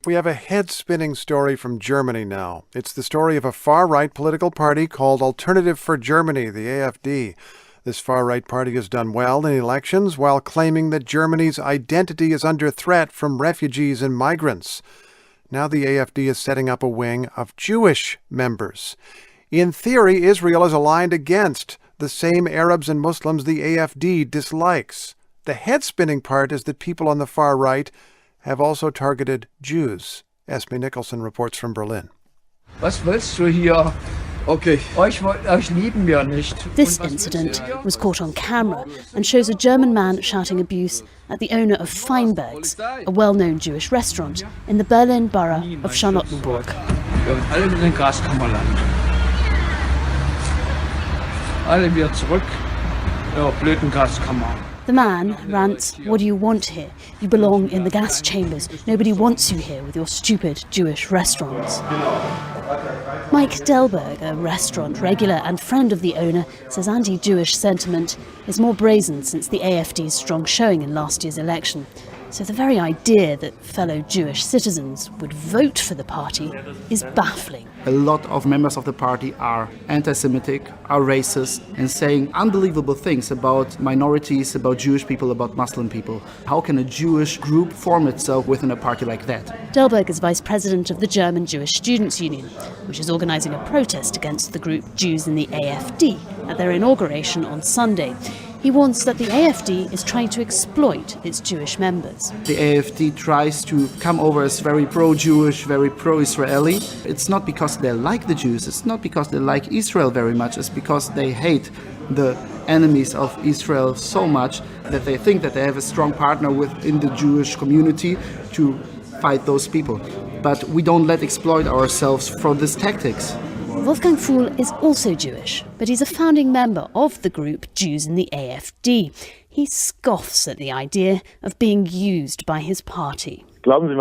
We have a head-spinning story from Germany now. It's the story of a far-right political party called Alternative for Germany, the AfD. This far-right party has done well in elections while claiming that Germany's identity is under threat from refugees and migrants. Now the AfD is setting up a wing of Jewish members. In theory, Israel is aligned against the same Arabs and Muslims the AfD dislikes. The head-spinning part is that people on the far right have also targeted Jews. Esme Nicholson reports from Berlin. Was willst du hier? Okay. Euch lieben wir nicht. This incident was caught on camera and shows a German man shouting abuse at the owner of Feinberg's, a well-known Jewish restaurant in the Berlin borough of Charlottenburg. Wir wollen alle in den Gaskammerland. Alle wieder zurück in der blöden Gaskammer. The man rants, "What do you want here? You belong in the gas chambers. Nobody wants you here with your stupid Jewish restaurants." Mike Delberg, a restaurant regular and friend of the owner, says anti-Jewish sentiment is more brazen since the AfD's strong showing in last year's election. So the very idea that fellow Jewish citizens would vote for the party is baffling. A lot of members of the party are anti-Semitic, are racist, and saying unbelievable things about minorities, about Jewish people, about Muslim people. How can a Jewish group form itself within a party like that? Delberg is vice president of the German Jewish Students' Union, which is organising a protest against the group Jews in the AfD at their inauguration on Sunday. He warns that the AfD is trying to exploit its Jewish members. The AfD tries to come over as very pro-Jewish, very pro-Israeli. It's not because they like the Jews, it's not because they like Israel very much, it's because they hate the enemies of Israel so much that they think that they have a strong partner within the Jewish community to fight those people. But we don't exploit ourselves for these tactics. Wolfgang Fuhl is also Jewish, but he's a founding member of the group Jews in the AfD. He scoffs at the idea of being used by his party. Believe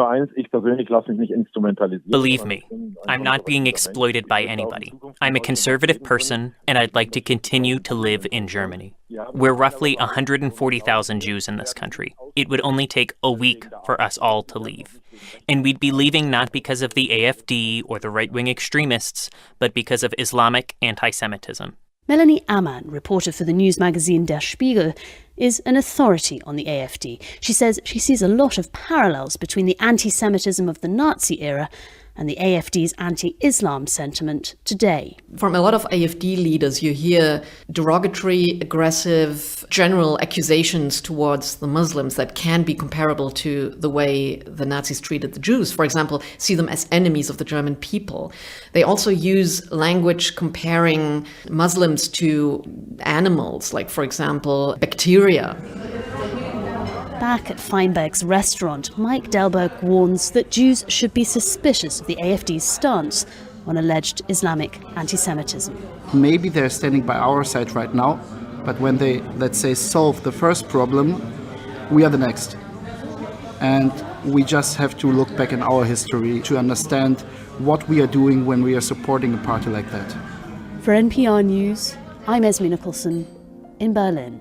me, I'm not being exploited by anybody. I'm a conservative person, and I'd like to continue to live in Germany. We're roughly 140,000 Jews in this country. It would only take a week for us all to leave. And we'd be leaving not because of the AfD or the right-wing extremists, but because of Islamic anti-Semitism. Melanie Ammann, reporter for the news magazine Der Spiegel, is an authority on the AfD. She says she sees a lot of parallels between the anti-Semitism of the Nazi era and the AfD's anti-Islam sentiment today. From a lot of AfD leaders, you hear derogatory, aggressive, general accusations towards the Muslims that can be comparable to the way the Nazis treated the Jews. For example, see them as enemies of the German people. They also use language comparing Muslims to animals, like, for example, bacteria. Back at Feinberg's restaurant, Mike Delberg warns that Jews should be suspicious of the AfD's stance on alleged Islamic anti-Semitism. Maybe they're standing by our side right now, but when they, let's say, solve the first problem, we are the next. And we just have to look back in our history to understand what we are doing when we are supporting a party like that. For NPR News, I'm Esme Nicholson in Berlin.